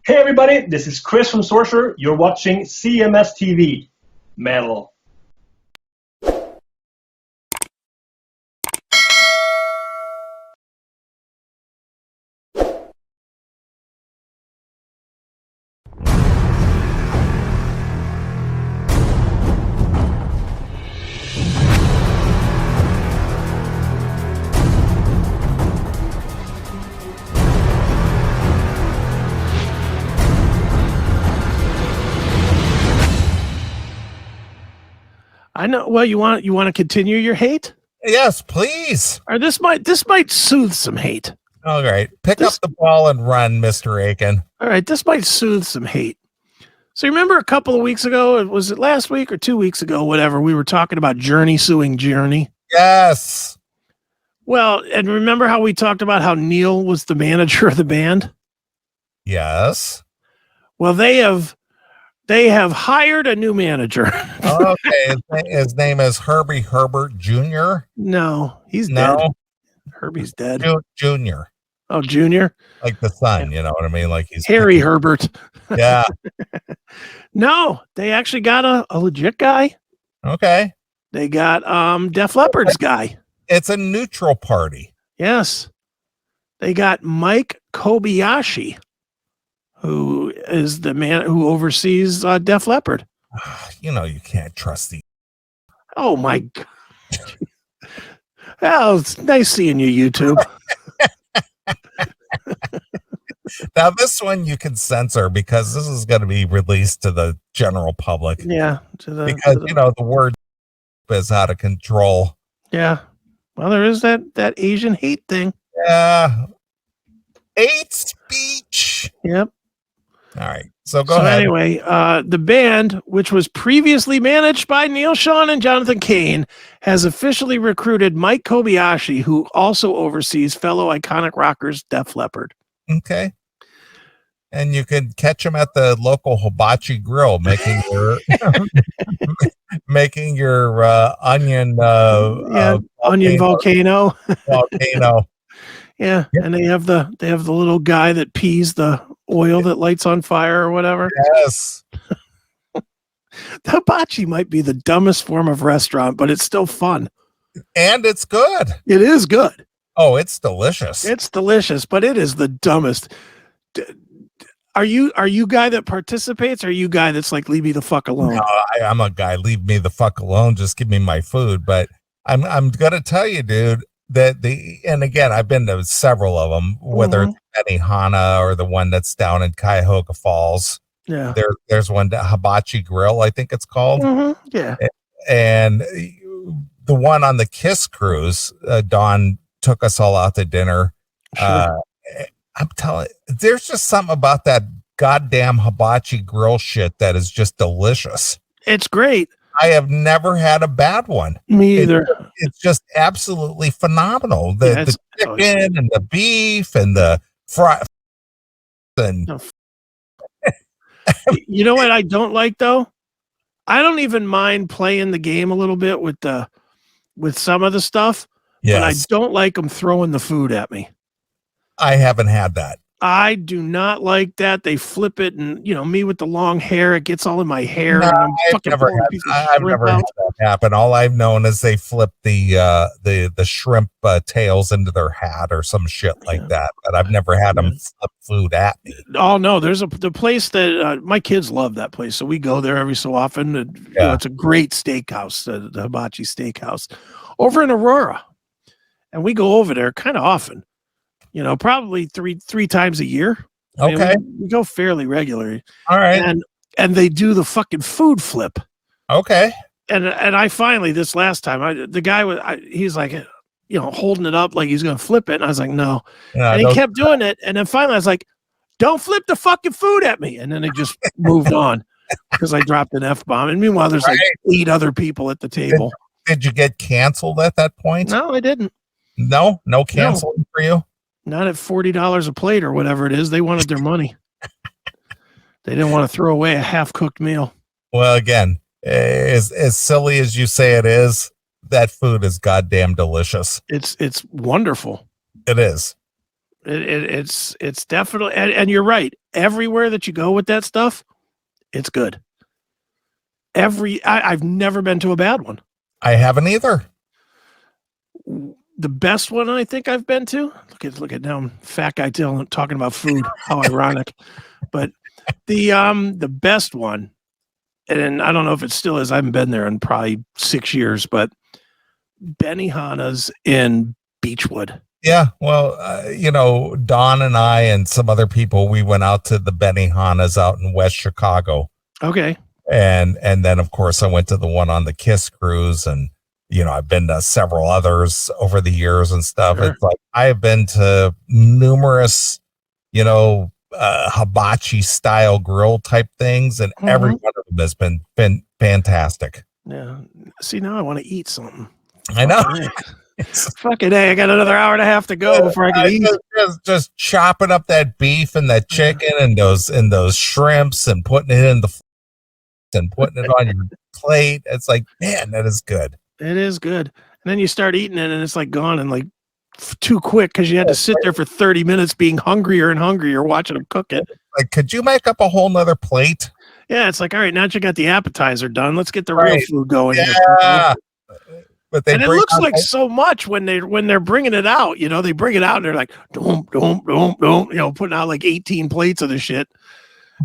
Hey everybody, this is Chris from Sorcerer. You're watching CMS TV. Metal. I know. Well, you want to continue your hate? Yes, please. Or this might soothe some hate. All right. Pick up the ball and run, Mr. Aiken. All right, this might soothe some hate. So remember a couple of weeks ago, was it last week or 2 weeks ago, whatever, we were talking about Journey suing Journey? Yes. Well, and remember how we talked about how Neil was the manager of the band? Yes. Well, they have hired a new manager. Okay. His name is Herbie Herbert Jr. No, he's dead. Herbie's dead. Junior. Oh, Junior? Like the son, you know what I mean? Like he's Harry Herbert. Yeah. No, they actually got a legit guy. Okay. They got Def Leppard's guy. It's a neutral party. Yes. They got Mike Kobayashi, who is the man who oversees Def Leppard. You know, you can't trust these. Oh, my God. Oh, it's nice seeing you, YouTube. Now, this one you can censor because this is going to be released to the general public. Yeah. Because, you know, the word is out of control. Yeah. Well, there is that Asian hate thing. Yeah. Hate speech. Yep. All right. So go ahead. Anyway, the band, which was previously managed by Neil Sean and Jonathan Cain, has officially recruited Mike Kobayashi, who also oversees fellow iconic rockers Def Leppard. Okay. And you can catch him at the local Hibachi grill making your onion onion volcano. Volcano. Yeah, and they have the little guy that pees the oil that lights on fire or whatever. Yes. The hibachi might be the dumbest form of restaurant, but it's still fun. And it's good. It is good. Oh, it's delicious. It's delicious, but it is the dumbest. Are you guy that participates, or are you guy that's like, leave me the fuck alone? No, I'm a guy, leave me the fuck alone. Just give me my food. But I'm gonna tell you, dude, that and again, I've been to several of them, whether it's Benihana or the one that's down in Cuyahoga Falls. Yeah. There's one, Hibachi Grill, I think it's called. Mm-hmm. Yeah. And the one on the Kiss cruise, Dawn took us all out to dinner. Sure. I'm telling you, there's just something about that goddamn Hibachi Grill shit that is just delicious. It's great. I have never had a bad one. Me either. It's just absolutely phenomenal. The chicken and the beef and the fry. And you know what I don't like though? I don't even mind playing the game a little bit with some of the stuff, but I don't like them throwing the food at me. I haven't had that. I do not like that. They flip it, and me with the long hair, it gets all in my hair. No, and I'm I've never had that happen. All I've known is they flip the shrimp tails into their hat or some shit like that. But I've never had them flip food at me. Oh no, there's the place that my kids love that place, so we go there every so often. And, it's a great steakhouse, the Hibachi Steakhouse, over in Aurora, and we go over there kind of often. Probably three times a year. Okay. We go fairly regularly. All right. And they do the fucking food flip. Okay. And I finally, this last time, the guy he's like, holding it up like he's going to flip it. And I was like, no. And he kept doing it. And then finally I was like, don't flip the fucking food at me. And then it just moved on because I dropped an F-bomb. And meanwhile, there's like 8 other people at the table. Did you get canceled at that point? No, I didn't. No canceling for you? Not at $40 a plate or whatever it is. They wanted their money. They didn't want to throw away a half-cooked meal. Well, again, as silly as you say it is, that food is goddamn delicious. It's wonderful. It is. It's definitely, and you're right. Everywhere that you go with that stuff, it's good. I've never been to a bad one. I haven't either. The best one I think I've been to. Look at now, I'm fat guy Dylan talking about food. How ironic. But the best one, and I don't know if it still is. I haven't been there in probably 6 years, but Benihana's in Beechwood. Yeah, well, Don and I and some other people, we went out to the Benihana's out in West Chicago. Okay. And then of course I went to the one on the Kiss cruise, and I've been to several others over the years and stuff. Sure. It's like I have been to numerous, hibachi style grill type things, and every one of them has been fantastic. Yeah. See, now I want to eat something. I know. Fucking A, I got another hour and a half to go before I can eat. Just chopping up that beef and that chicken and those shrimps and putting it in and putting it on your plate. It's like, man, that is good. It is good. And then you start eating it and it's like gone and like too quick because you had to sit there for 30 minutes being hungrier and hungrier watching them cook it. Like, could you make up a whole nother plate? Yeah, it's like, all right, now that you got the appetizer done, let's get the real food going. Yeah. But and it looks like so much when they're bringing it out, they bring it out and they're like, don't, putting out like 18 plates of the shit.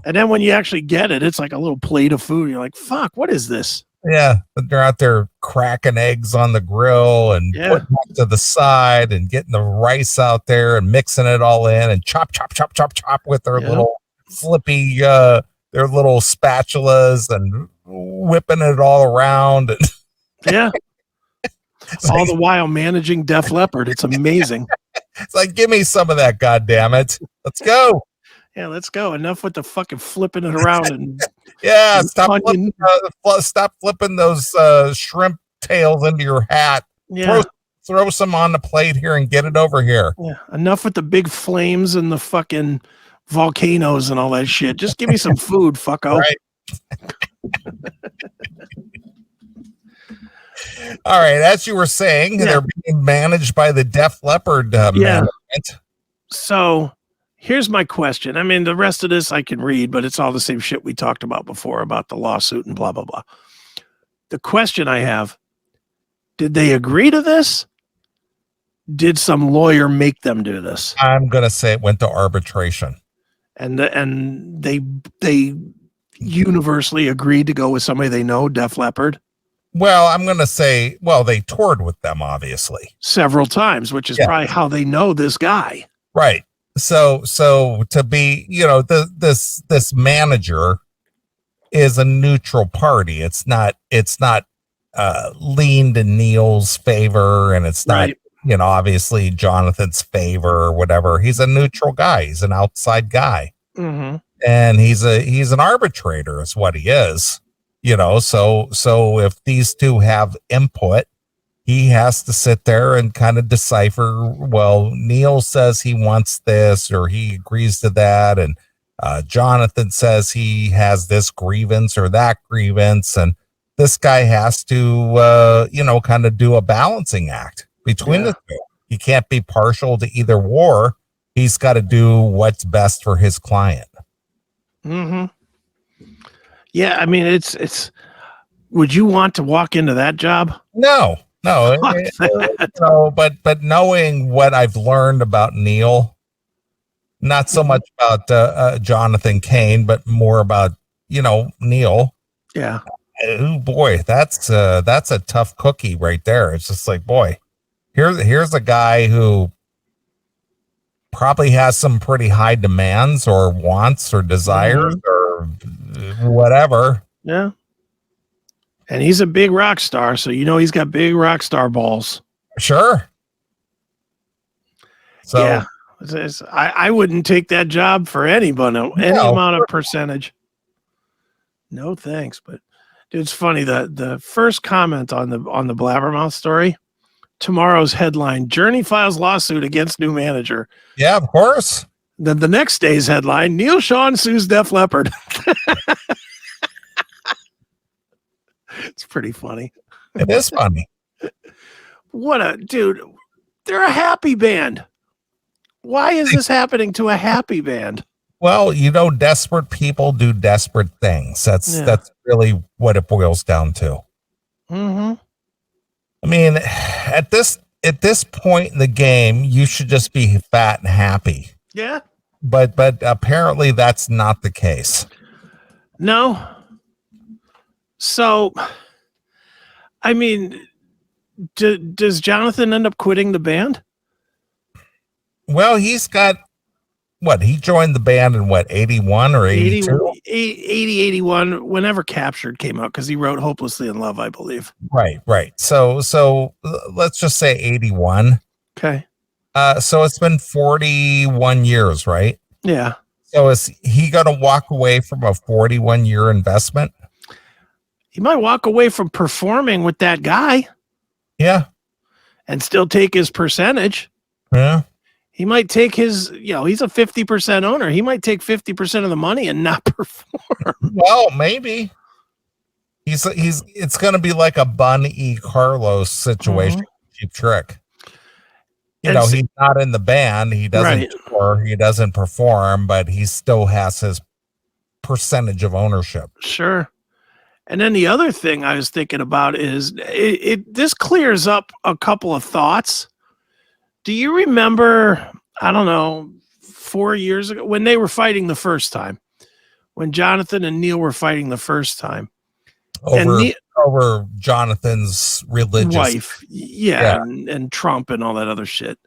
And then when you actually get it, it's like a little plate of food. You're like, fuck, what is this? Yeah, but they're out there cracking eggs on the grill and putting it to the side and getting the rice out there and mixing it all in and chop with their little flippy, their little spatulas and whipping it all around. And yeah. All the while managing Def Leppard. It's amazing. It's like, give me some of that, goddammit. Let's go. Yeah, let's go. Enough with the fucking flipping it around and stop flipping those shrimp tails into your hat. Yeah. Throw some on the plate here and get it over here. Yeah. Enough with the big flames and the fucking volcanoes and all that shit. Just give me some food, fucko. Right. All right, as you were saying, they're being managed by the Def Leppard management. So here's my question. I mean, the rest of this I can read, but it's all the same shit we talked about before about the lawsuit and blah, blah, blah. The question I have, did they agree to this? Did some lawyer make them do this? I'm going to say it went to arbitration. And they universally agreed to go with somebody they know, Def Leppard? Well, I'm going to say, they toured with them, obviously. Several times, which is probably how they know this guy. Right. So to be, this manager is a neutral party. It's not leaned in Neil's favor, and it's not, obviously Jonathan's favor or whatever. He's a neutral guy. He's an outside guy. Mm-hmm. And he's an arbitrator is what he is. So if these two have input, he has to sit there and kind of decipher, well, Neil says he wants this or he agrees to that. And Jonathan says he has this grievance or that grievance. And this guy has to, kind of do a balancing act between the two. He can't be partial to either war. He's got to do what's best for his client. Mm-hmm. Yeah, I mean, it's. Would you want to walk into that job? No. But knowing what I've learned about Neil, not so much about Jonathan Cain, but more about Neil. Yeah. Oh boy, that's a tough cookie right there. It's just like, boy, here's a guy who probably has some pretty high demands or wants or desires or whatever. Yeah. And he's a big rock star, so he's got big rock star balls. Sure. So yeah, I wouldn't take that job for any amount of percentage. No thanks. But it's funny, the first comment on the Blabbermouth story, tomorrow's headline: Journey files lawsuit against new manager. Yeah, of course. Then the next day's headline: Neil Sean sues Def Leppard. It's pretty funny. It is funny. What a dude. They're a happy band. Why is this happening to a happy band? Well, desperate people do desperate things. That's really what it boils down to. Mm-hmm. I mean, at this point in the game, you should just be fat and happy. Yeah. But apparently that's not the case. No. So, I mean, does Jonathan end up quitting the band? Well, he's got he joined the band in 81 or 82? 81, whenever Captured came out, because he wrote Hopelessly in Love, I believe. Right. So let's just say 81. Okay. So it's been 41 years, right? Yeah. So is he going to walk away from a 41-year investment? He might walk away from performing with that guy. Yeah. And still take his percentage. Yeah. He might take his, he's a 50% owner. He might take 50% of the money and not perform. Well, maybe. It's going to be like a Bun E. Carlos situation. Cheap Trick. He's not in the band. He doesn't tour. He doesn't perform, but he still has his percentage of ownership. Sure. And then the other thing I was thinking about is this clears up a couple of thoughts. Do you remember, I don't know, 4 years ago when they were fighting the first time, when Jonathan and Neil were fighting the first time? Over Jonathan's religious wife. Yeah. And Trump and all that other shit.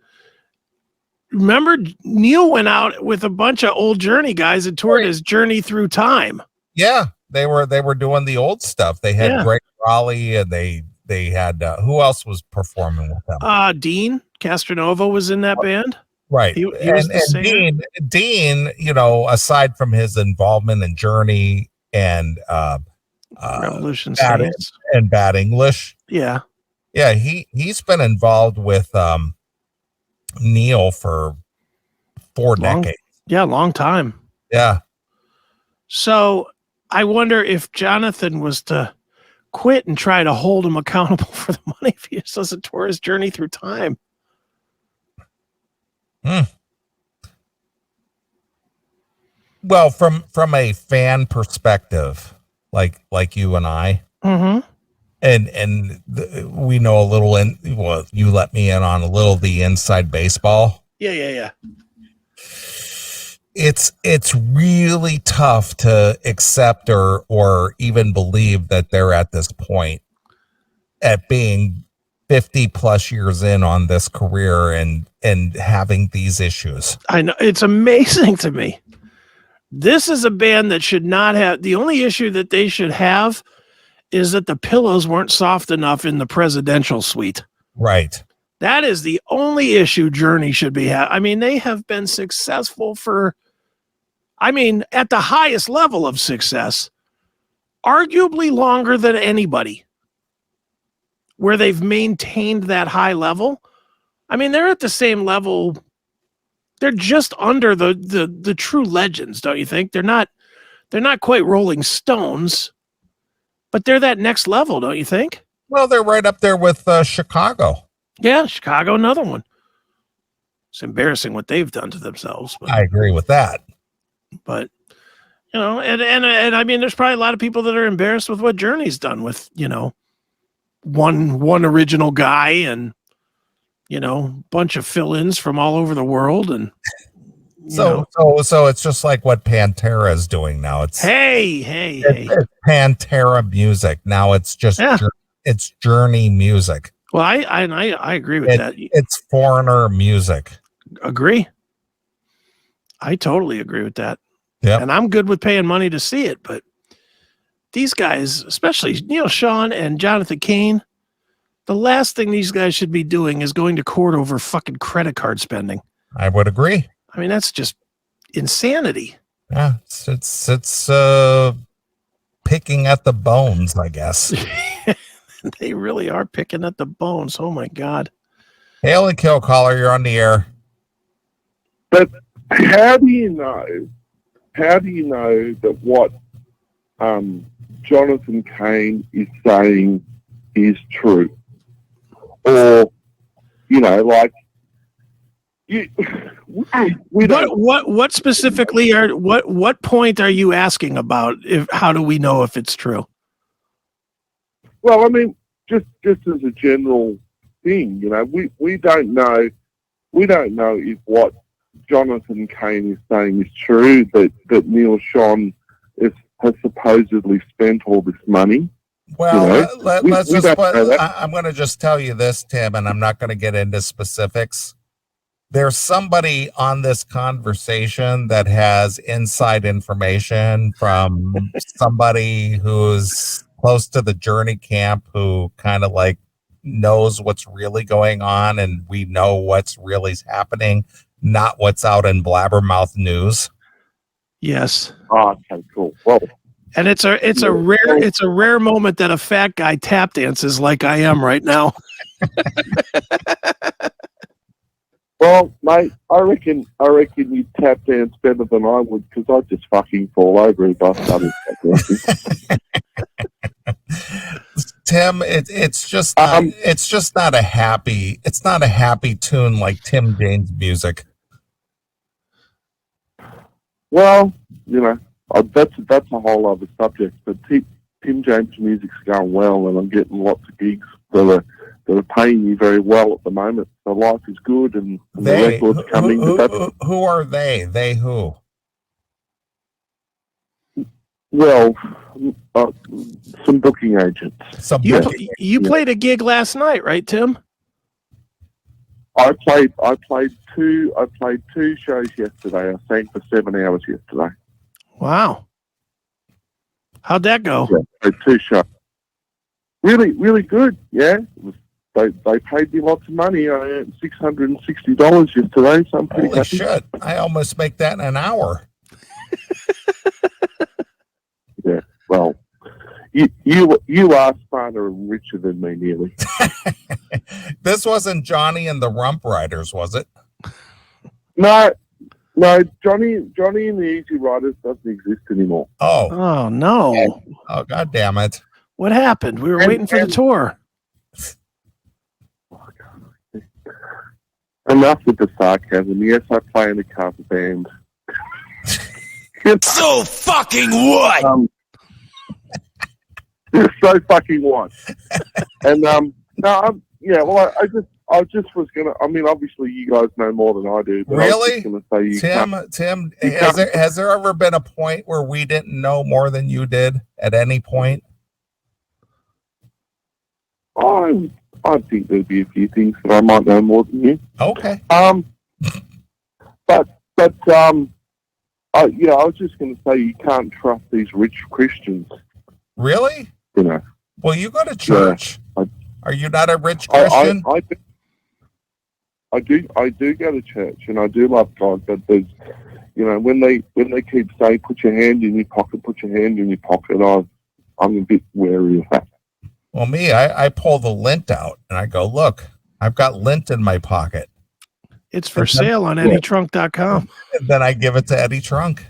Remember, Neil went out with a bunch of old Journey guys and toured his Journey Through Time. Yeah. They were doing the old stuff. They had Greg Raleigh, and they had who else was performing with them? Dean Castronova was in that band. Right. He was the singer. Dean, aside from his involvement in Journey and Revolution Saints and Bad English. Yeah. Yeah, he's been involved with Neil for 4 decades. Yeah, long time. Yeah. So I wonder if Jonathan was to quit and try to hold him accountable for the money if he just doesn't tour his Journey Through Time. Well, from a fan perspective, like you and I, and we know a little. You let me in on a little the inside baseball. Yeah. It's really tough to accept or even believe that they're at this point at being 50 plus years in on this career and having these issues. I know, it's amazing to me. This is a band that should not have, the only issue that they should have is that the pillows weren't soft enough in the presidential suite. Right. That is the only issue Journey should be I mean, they have been successful at the highest level of success, arguably longer than anybody, where they've maintained that high level. I mean, they're at the same level. They're just under the true legends, don't you think? They're not quite Rolling Stones, but they're that next level, don't you think? Well, they're right up there with Chicago. Yeah, Chicago, another one. It's embarrassing what they've done to themselves. But, I agree with that. But, and I mean, there's probably a lot of people that are embarrassed with what Journey's done with, one original guy and, bunch of fill-ins from all over the world. And so it's just like what Pantera is doing now. It's it's Pantera music. Now it's just, it's Journey music. Well, I agree with that. It's Foreigner music. Agree. I totally agree with that. Yeah. And I'm good with paying money to see it, but these guys, especially Neil Sean and Jonathan Cain, the last thing these guys should be doing is going to court over fucking credit card spending. I would agree. I mean, that's just insanity. Yeah, it's picking at the bones, I guess. They really are picking at the bones. Oh my God. Hail and kill caller, you're on the air. But how do you know that what Jonathan Cain is saying is true? Or, we don't. What specifically what point are you asking about? How do we know if it's true? Well, I mean, just as a general thing, we don't know. We don't know if what Jonathan Cain is saying is true, that Neil Sean has supposedly spent all this money. Well, let's just I'm going to just tell you this, Tim, and I'm not going to get into specifics. There's somebody on this conversation that has inside information from somebody who's close to the Journey camp, who kind of like knows what's really going on, and we know what's really happening, not what's out in blabbermouth news. Yes. Oh, okay, cool. Well, and it's a rare moment that a fat guy tap dances like I am right now. Well, mate, I reckon you tap dance better than I would, because I'd just fucking fall over if I started tap dancing. Tim, it's just not a happy tune like Tim James music. Well, that's a whole other subject. But Tim James music's going well, and I'm getting lots of gigs that are paying me very well at the moment. So life is good, and the record's coming. Who are they? They who? Well, some booking agents. You played a gig last night, right, Tim? I played two shows yesterday. I sang for 7 hours yesterday. Wow. How'd that go? Yeah, 2 shows. Really, really good. Yeah. They paid me lots of money. I earned $660 yesterday, so I'm pretty Holy happy. Shit. I almost make that in an hour. Yeah. Well, you are smarter and richer than me, Neeley. This wasn't Johnny and the Rump Riders, was it? No, Johnny and the Easy Riders doesn't exist anymore. Oh no! Oh, God damn it! What happened? We were waiting for the tour. Enough with the sarcasm. Yes, I play in a cover band. So fucking what? So fucking what? And I just was gonna. I mean, obviously, you guys know more than I do. But Really, I was just gonna say Tim, has there ever been a point where we didn't know more than you did at any point? I think there'd be a few things that I might know more than you. Okay. I was just going to say you can't trust these rich Christians. Really? Well, you go to church. Yeah, Are you not a rich Christian? I do go to church, and I do love God, but there's, when they keep saying, put your hand in your pocket, I'm a bit wary of that. Well, me, I pull the lint out, and I go, look, I've got lint in my pocket. It's for sale on EddieTrunk.com. And then I give it to Eddie Trunk.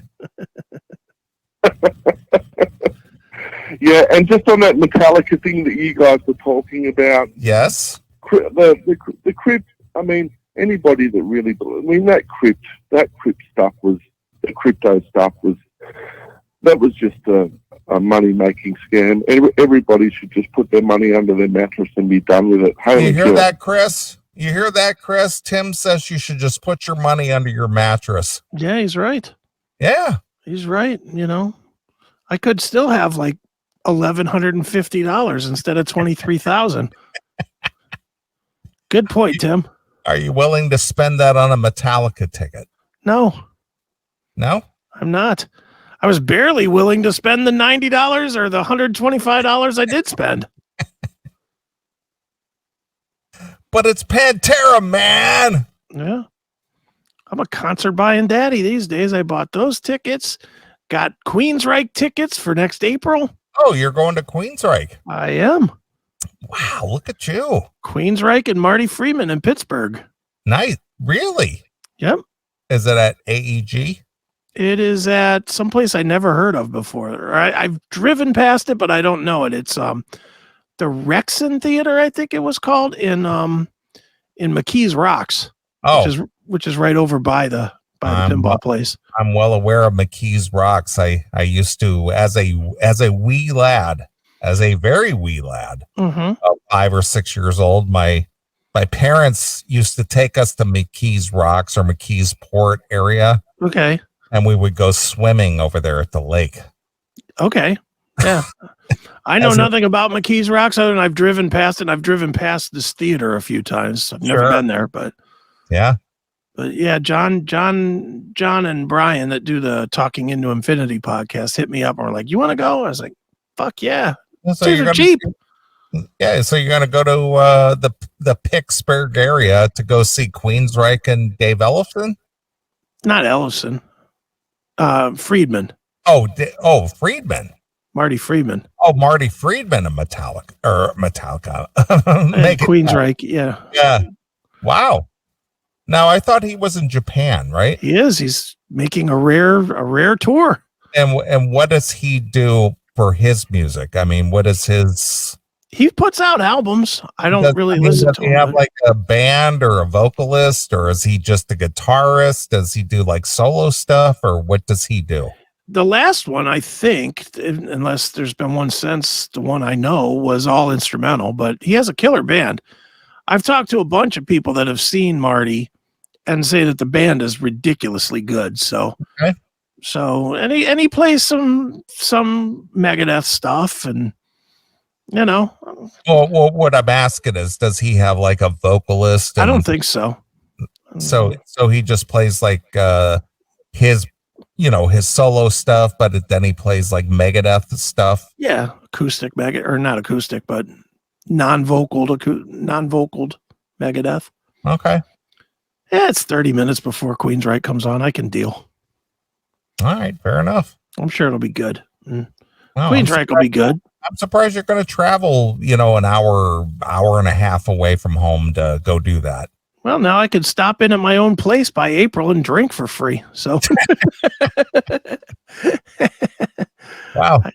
Yeah, and just on that Metallica thing that you guys were talking about. Yes. The crypt, I mean, anybody that really, that crypto stuff was just a money-making scam. Everybody should just put their money under their mattress and be done with it. You hear that, Chris? You hear that, Chris? Tim says you should just put your money under your mattress. Yeah, he's right. Yeah. He's right. I could still have like $1,150 instead of $23,000. Good point, Tim. Are you willing to spend that on a Metallica ticket? No, I'm not. I was barely willing to spend the $90 or the $125 I did spend. But it's Pantera, man. Yeah. I'm a concert buying daddy these days. I bought those tickets. Got Queensryche tickets for next April. Oh, you're going to Queensryche? I am. Wow, look at you. Queensryche and Marty Freeman in Pittsburgh. Nice. Really? Yep. Is it at AEG? It is at someplace I never heard of before. I've driven past it, but I don't know it. It's the Rexon Theater, I think it was called, in McKees Rocks. Oh, which is right over by the pinball place. I'm well aware of McKee's Rocks. I used to, as a wee lad, as a very wee lad, 5 or 6 years old, my parents used to take us to McKee's Rocks or McKee's Port area. Okay. And we would go swimming over there at the lake. Okay. Yeah. I know nothing about McKee's Rocks other than I've driven past it. And I've driven past this theater a few times. I've never been there, but yeah. But yeah, John and Brian that do the Talking Into Infinity podcast hit me up and were like, "You want to go?" I was like, "Fuck yeah." So you're cheap. Yeah, so you're gonna go to the Pittsburgh area to go see Queensryche and Dave Ellefson? Not Ellefson. Friedman. Oh, Friedman. Marty Friedman. Oh, Marty Friedman of Metallica. Queensryche, yeah. Yeah. Wow. Now I thought he was in Japan, right? He is. He's making a rare tour. And what does he do for his music? I mean, what is his? He puts out albums. I don't really listen to him. Does he have like a band or a vocalist, or is he just a guitarist? Does he do like solo stuff, or what does he do? The last one, I think, unless there's been one since, the one I know was all instrumental, but he has a killer band. I've talked to a bunch of people that have seen Marty and say that the band is ridiculously good. So, and he plays some Megadeth stuff, and you know. Well, what I'm asking is, does he have like a vocalist? I don't think so. So he just plays like his solo stuff, but then he plays like Megadeth stuff. Yeah, acoustic Megadeth, or not acoustic, but non-vocaled Megadeth. Okay. Yeah, it's 30 minutes before Queensryche comes on. I can deal. All right, fair enough. I'm sure it'll be good. Queensryche will be good. I'm surprised you're going to travel, an hour and a half away from home to go do that. Well, now I could stop in at my own place by April and drink for free. So, wow, I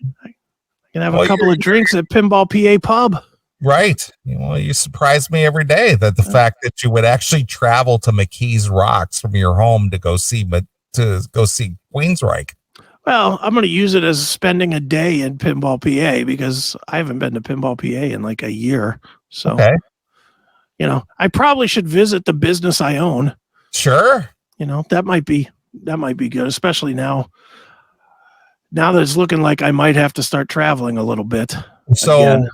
can have a couple of drinks at Pinball PA Pub. Right. You surprise me every day that the fact that you would actually travel to McKee's Rocks from your home to go see Queensryche. Well, I'm going to use it as spending a day in Pinball PA because I haven't been to Pinball PA in like a year. So, I probably should visit the business I own. Sure. That might be good, especially now that it's looking like I might have to start traveling a little bit. So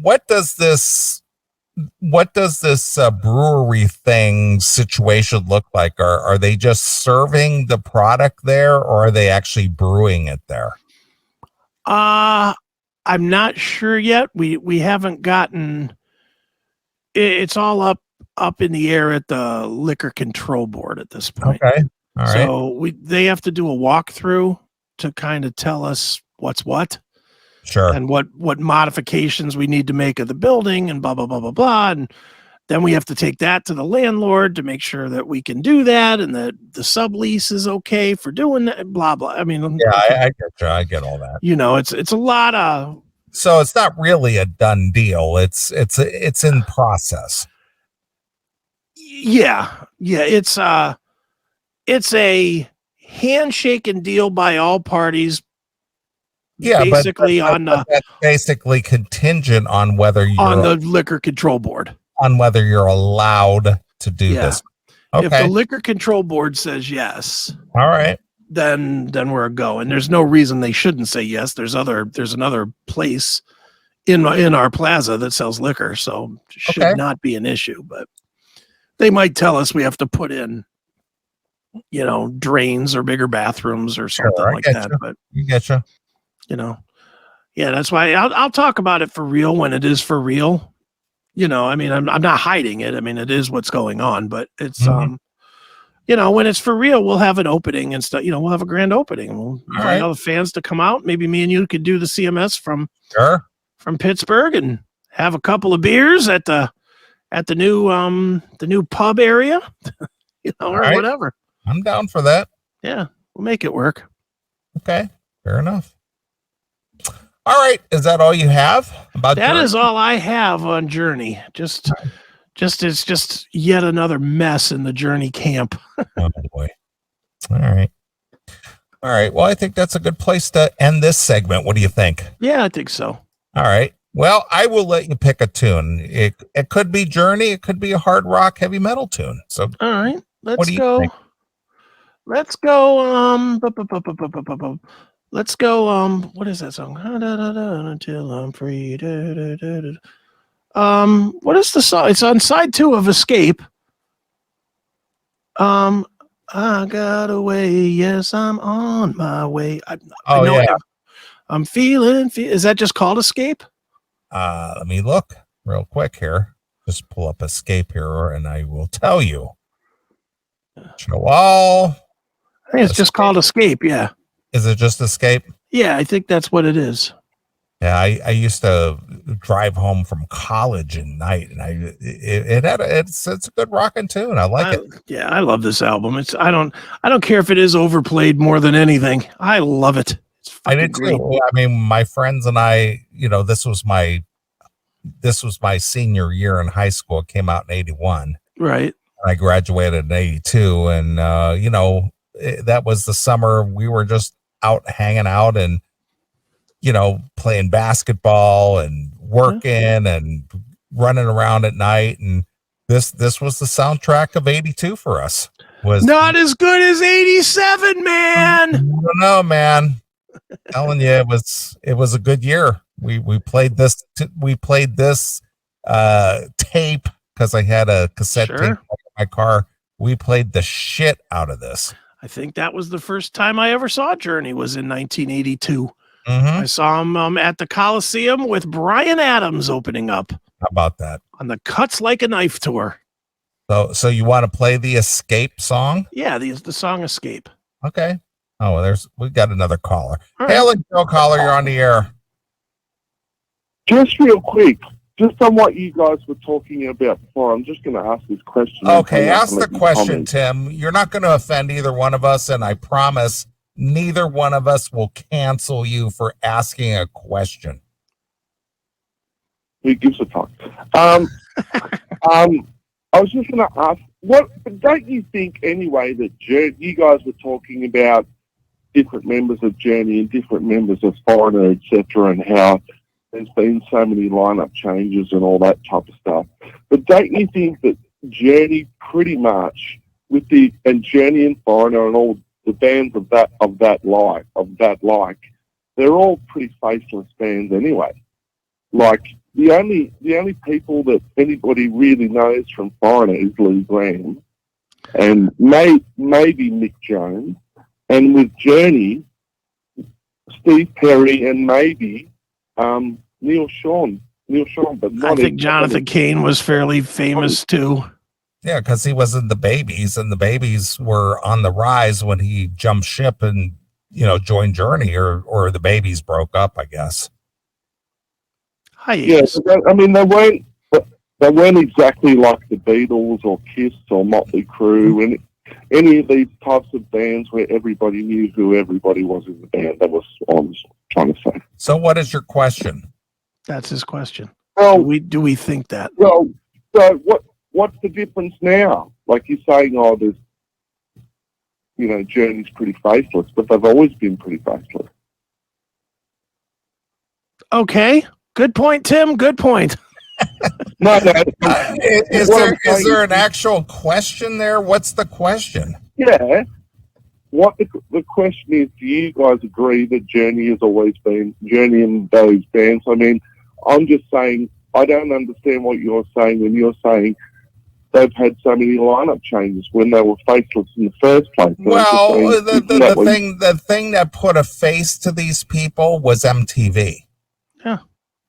what does this brewery thing situation look like? Are they just serving the product there, or are they actually brewing it there? I'm not sure yet. We haven't gotten. It's all up in the air at the liquor control board at this point. Okay. All right. So they have to do a walkthrough to kind of tell us what's what. Sure. And what modifications we need to make of the building and blah, blah, blah, blah, blah. And then we have to take that to the landlord to make sure that we can do that and that the sublease is okay for doing that, blah, blah. I mean, yeah, I get you. I get all that. It's a lot of. So it's not really a done deal. It's in process. Yeah. It's a handshaking deal by all parties. Yeah, basically but that's basically contingent on whether you're on the liquor control board, on whether you're allowed to do this. Okay. If the liquor control board says yes, all right, then we're a go. And there's no reason they shouldn't say yes. There's another place in our plaza that sells liquor, so it should not be an issue. But they might tell us we have to put in, drains or bigger bathrooms or something like that. But you getcha. That's why I'll talk about it for real when it is for real. I mean, I'm not hiding it. I mean, it is what's going on, but it's, when it's for real, we'll have an opening and stuff, we'll have a grand opening. We'll invite all the fans to come out. Maybe me and you could do the CMS from Pittsburgh and have a couple of beers at the new pub area, or whatever. I'm down for that. Yeah. We'll make it work. Okay. Fair enough. All right. Is that all you have about that? Journey? Is all I have on Journey. Just It's just yet another mess in the Journey camp. Oh boy. All right. Well, I think that's a good place to end this segment. What do you think? Yeah, I think so. All right. Well, I will let you pick a tune. It could be Journey. It could be a hard rock, heavy metal tune. So, all right, let's go. Think? Let's go. Let's go. What is that song? Until I'm free. What is the song? It's on side 2 of Escape. I got away. Yes, I'm on my way. I know yeah. I'm feeling. Is that just called Escape? Let me look real quick here. Just pull up Escape here, and I will tell you. Show all. I think it's just called Escape. Yeah. Is it just Escape? Yeah, I think that's what it is. Yeah, I used to drive home from college at night, and it's a good rocking tune. I like it. Yeah, I love this album. I don't care if it is overplayed more than anything. I love it. I did great. Too. I mean, my friends and I, this was my senior year in high school. It came out in 81. Right. I graduated in 82, and that was the summer we were just out hanging out and playing basketball and working and running around at night, and this was the soundtrack of 82 for us. Was not as good as 87, man. I don't know, man. I'm telling you, it was a good year. We played this tape because I had a cassette tape in my car. We played the shit out of this. I think that was the first time I ever saw Journey was in 1982. Mm-hmm. I saw him at the Coliseum with Bryan Adams opening up. How about that? On the Cuts Like a Knife tour. So you want to play the Escape song? Yeah, the song Escape. Okay. Oh, we got another caller. All Hey, right. Joe, caller, you're on the air. Just real quick, just on what you guys were talking about before, I'm just going to ask this question. Okay, ask the question, Tim. You're not going to offend either one of us, and I promise neither one of us will cancel you for asking a question. Who gives a fuck? I was just going to ask, don't you think anyway that you guys were talking about different members of Journey and different members of Foreigner, etc., and how there's been so many lineup changes and all that type of stuff. But don't you think that Journey pretty much and Journey and Foreigner and all the bands of that like, they're all pretty faceless bands anyway. Like the only people that anybody really knows from Foreigner is Lee Graham and maybe Mick Jones, and with Journey, Steve Perry and maybe Neil Sean, but not. I think Jonathan Cain was fairly famous too. Yeah, because he was in the Babies, and the Babies were on the rise when he jumped ship and joined Journey, or the Babies broke up, I guess. Yeah, I mean they weren't exactly like the Beatles or Kiss or Motley Crue and any of these types of bands where everybody knew who everybody was in the band. That was what I was trying to say. So, what is your question? That's his question. Well, do we think that? Well, so what's the difference now? Like you're saying, there's, Journey's pretty faceless, but they've always been pretty faceless. Okay. Good point, Tim. Good point. No. Is there an actual question there? What's the question? Yeah. What the question is, do you guys agree that Journey has always been Journey and those bands? I mean, I'm just saying, I don't understand what you're saying when you're saying they've had so many lineup changes when they were faceless in the first place. Well, the thing that put a face to these people was MTV. Yeah.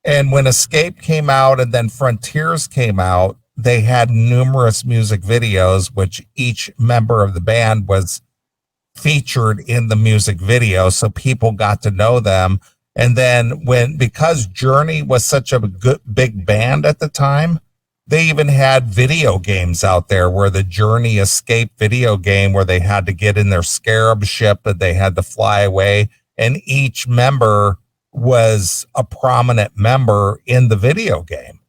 And when Escape came out and then Frontiers came out, they had numerous music videos, which each member of the band was featured in the music video. So people got to know them. And then because Journey was such a good big band at the time, they even had video games out there where the Journey Escape video game where they had to get in their Scarab ship and they had to fly away. And each member was a prominent member in the video game.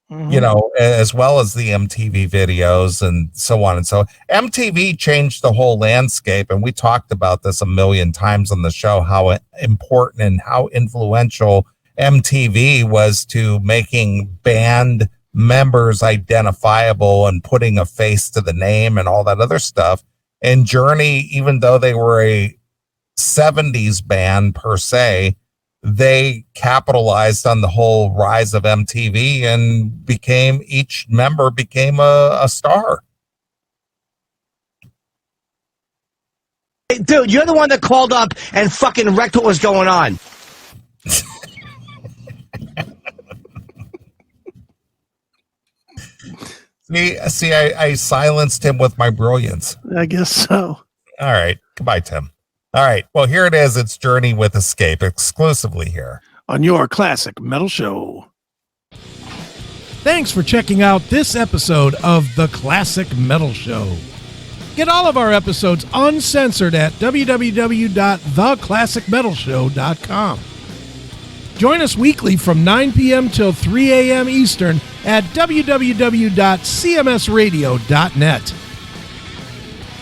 you know, as well as the MTV videos and so on and so. MTV changed the whole landscape, and we talked about this a million times on the show, how important and how influential MTV was to making band members identifiable and putting a face to the name and all that other stuff. And Journey, even though they were a 70s band per se, they capitalized on the whole rise of MTV and each member became a star. Hey, dude, you're the one that called up and fucking wrecked what was going on. See, I silenced him with my brilliance. I guess so. All right. Goodbye, Tim. All right. Well, here it is. It's Journey with Escape exclusively here on your Classic Metal Show. Thanks for checking out this episode of The Classic Metal Show. Get all of our episodes uncensored at www.theclassicmetalshow.com. Join us weekly from 9 p.m. till 3 a.m. Eastern at www.cmsradio.net.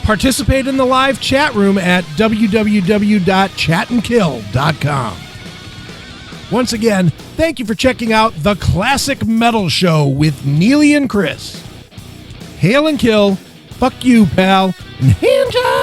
Participate in the live chat room at www.chatandkill.com. Once again, thank you for checking out The Classic Metal Show with Neeley and Chris. Hail and kill, fuck you, pal, and hand job!